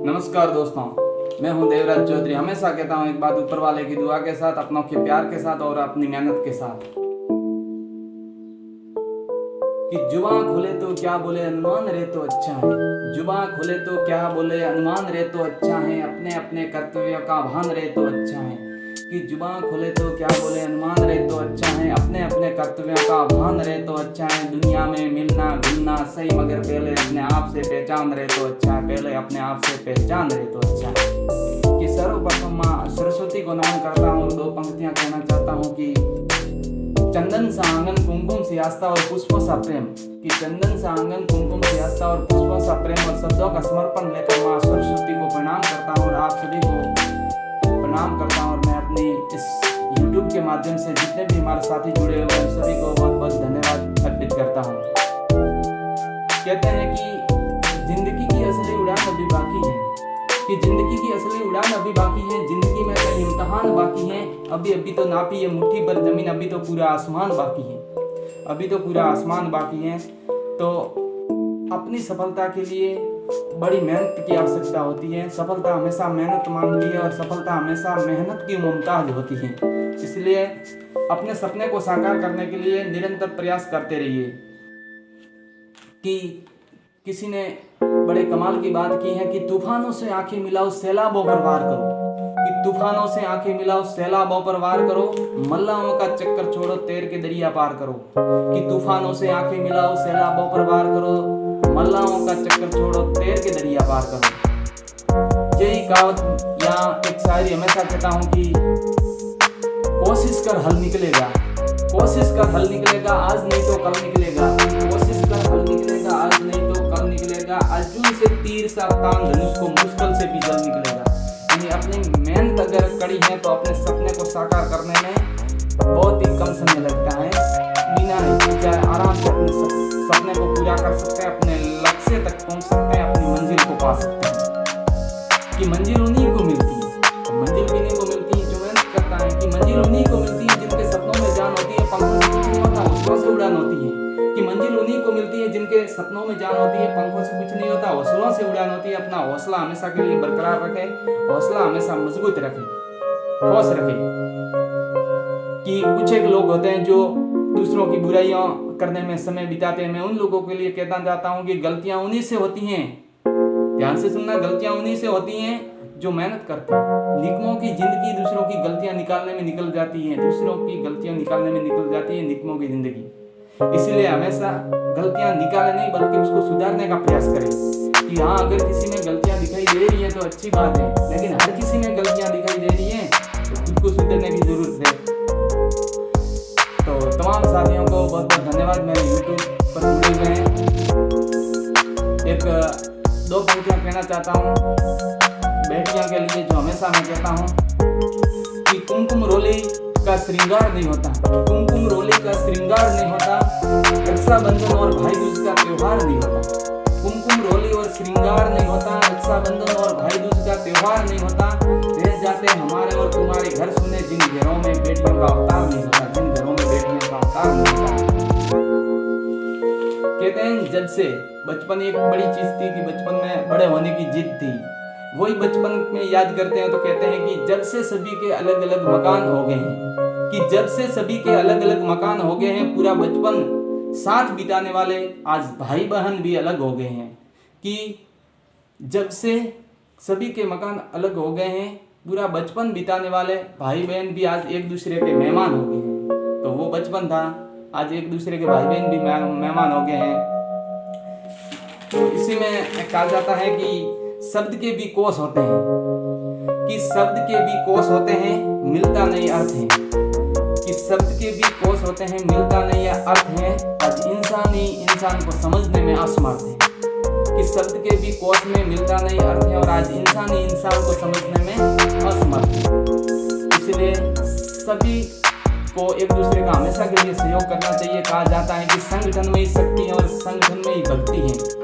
नमस्कार दोस्तों, मैं हूं देवराज चौधरी। हमेशा कहता हूं एक बात, ऊपर वाले की दुआ के साथ, अपनों के प्यार के साथ और अपनी मेहनत के साथ, कि जुबान खुले तो क्या बोले अनुमान रहे तो अच्छा है। जुबान खुले तो क्या बोले अनुमान रहे तो अच्छा है। अपने अपने कर्तव्यों का भान रहे तो अच्छा है। कि जुबान खुले तो क्या बोले अनुमान रहे तो अच्छा है। अपने अपने कर्तव्यों का भान रहे तो अच्छा है। दुनिया में मिलना जुलना सही, मगर पहले अपने आप से पहचान रहे तो अच्छा है। पहले अपने आप से पहचान रहे तो अच्छा है। कि सर्वप्रथम माँ सरस्वती को नमन करता हूँ और 2 पंक्तियां कहना चाहता हूँ कि चंदन सा आंगन कुमकुम से आस्था और पुष्पों सा प्रेम। कि चंदन सा आंगन कुमकुम से आस्था और पुष्पों सा प्रेम और शब्दों का समर्पण लेकर माँ सरस्वती को प्रणाम करता हूँ और आप सभी को प्रणाम करता हूँ। और मैं अपनी इस YouTube के माध्यम से जितने भी हमारे साथी जुड़े हुए हैं सभी को बहुत बहुत धन्यवाद अर्पित करता हूँ। कहते हैं कि जिंदगी की असली उड़ान अभी बाकी है। कि जिंदगी की असली उड़ान अभी बाकी है। जिंदगी में कई इम्तिहान बाकी हैं। अभी तो नापी है मुट्ठी भर जमीन, अभी तो पूरा आसमान बाकी है। अभी तो पूरा आसमान बाकी है। तो अपनी सफलता के लिए बड़ी मेहनत की आवश्यकता होती है। सफलता हमेशा मेहनत मांगती है और सफलता हमेशा मेहनत की मुमताज होती है। इसलिए अपने सपने को साकार करने के लिए निरंतर प्रयास करते रहिए। कि किसी ने बड़े कमाल की बात की है कि तूफानों से आंखें मिलाओ सैलाबों पर वार करो। कि तूफानों से आंखें मिलाओ सैलाबों पर वार करो, मल्लाहों का चक्कर छोड़ो तैर के दरिया पार करो। कि तूफानों से आंखें मिलाओ सैलाबों पर वार करो, मल्लाहों का चक्कर छोड़ो तैर के दरिया पार करो। यही कहावत या एक शायरी हमेशा कहता हूँ कि कोशिश कर हल निकलेगा। कोशिश कर हल निकलेगा, आज नहीं तो कल निकलेगा। कोशिश कर हल निकलेगा, आज नहीं तो कल निकलेगा। अर्जुन से तीर सा तान धनुष को मुश्किल से भी जल निकलेगा। यानी अपनी मेहनत अगर कड़ी है तो अपने सपने को साकार करने में बहुत ही कम समय लगता है। बिना हिचकिचाए आराम से अपने सपने को पूरा कर सकते हैं, अपने लक्ष्य तक पहुंच सकते हैं, अपनी मंजिल को पा सकते हैं। कि मंजिल उन्हीं को मिलती है, मंजिल भी नहीं को मिलती है जो मेहनत करता है। कि मंजिल उन्हीं को मिलती है जिनके सपनों में जान होती है, पंखों से कुछ नहीं होता, हौसलों से उड़ान होती है। कि मंजिल उन्हीं को मिलती है जिनके सपनों में जान होती है, पंखों से कुछ नहीं होता, हौसलों से उड़ान होती है। अपना हौसला हमेशा के लिए बरकरार रखे, हौसला हमेशा मजबूत रखे, ठोस रखे। कि कुछ एक लोग होते हैं जो दूसरों की बुराइयां करने में समय बिताते हैं। मैं उन लोगों के लिए कहना चाहता हूं कि गलतियां उन्हीं से होती हैं, ध्यान से सुनना, गलतियां उन्हीं से होती हैं जो मेहनत करते हैं। निकमों की जिंदगी दूसरों की गलतियां निकालने में निकल जाती है, दूसरों की गलतियां निकालने में निकल जाती है निकमों की जिंदगी। इसलिए हमेशा गलतियां निकाले नहीं बल्कि उसको सुधारने का प्रयास करें। कि हाँ, अगर किसी में गलतियां दिखाई दे रही है तो अच्छी बात है, लेकिन हर किसी में गलतियां दिखाई दे रही है तो खुद को सुधरने की जरूरत है। तो तमाम साथियों को बहुत बहुत धन्यवाद। मेरे YouTube पर जुड़े हुए हैं। एक 2 पंक्तियां कहना चाहता हूँ बेटियों के लिए, जो हमेशा मैं कहता हूँ कि कुमकुम रोली का श्रृंगार नहीं होता। कुमकुम रोली का श्रृंगार नहीं होता, रक्षाबंधन और भाई दूज का त्योहार नहीं होता। कुमकुम रोली और श्रृंगार नहीं होता, रक्षाबंधन और भाई दूज का त्योहार नहीं होता। रह जाते हमारे और तुम्हारे घर सुने जिन घरों में बेटियों का अवतार नहीं होता, जिन घरों में बेटियों का अवतार नहीं होता। कहते हैं जब से बचपन एक बड़ी चीज थी कि बचपन में बड़े होने की जिद थी। वही बचपन में याद करते हैं तो कहते हैं कि जब से सभी के अलग अलग मकान हो गए हैं। कि जब से सभी के अलग अलग मकान हो गए हैं, पूरा बचपन साथ बिताने वाले आज भाई बहन भी अलग हो गए हैं। कि जब से सभी के मकान अलग हो गए हैं, पूरा बचपन बिताने वाले भाई बहन भी आज एक दूसरे के मेहमान हो गए हैं। तो वो बचपन था, आज एक दूसरे के भाई बहन भी मेहमान हो गए हैं। तो इसी में कहा जाता है कि शब्द के भी कोश होते हैं। कि शब्द के भी कोश होते हैं, मिलता नहीं अर्थ है। कि शब्द के भी कोश होते हैं, मिलता नहीं अर्थ है। आज इंसान ही इंसान को समझने में असमर्थ है। कि शब्द के भी कोश में मिलता नहीं अर्थ है और आज इंसान ही इंसान को समझने में असमर्थ है। इसलिए सभी को एक दूसरे का हमेशा के लिए सहयोग करना चाहिए। कहा जाता है कि संगठन में ही शक्ति है और संगठन में ही भक्ति है।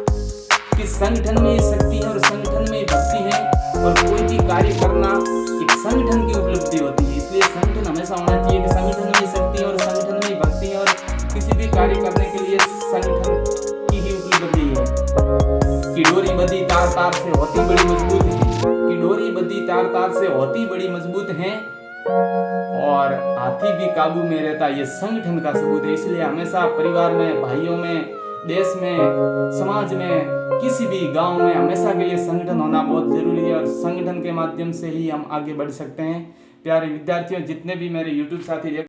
कि संगठन में ही शक्ति है और संगठन में ही भक्ति है, और कोई भी कार्य करना एक संगठन की उपलब्धि होती है। इसलिए संगठन हमेशा होना चाहिए कि संगठन में ही शक्ति है और संगठन में ही भक्ति है, और किसी भी कार्य करने के लिए संगठन की ही उपलब्धि है। कि डोरी बंधी तार तार से होती बड़ी बड़ी मजबूत है, कि डोरी बंधी तार तार से होती बड़ी मजबूत है और हाथी भी काबू में रहता। ये संगठन का सबूत है। इसलिए हमेशा परिवार में, भाइयों में, देश में, समाज में, किसी भी गांव में हमेशा के लिए संगठन होना बहुत जरूरी है और संगठन के माध्यम से ही हम आगे बढ़ सकते हैं। प्यारे विद्यार्थियों, जितने भी मेरे YouTube साथी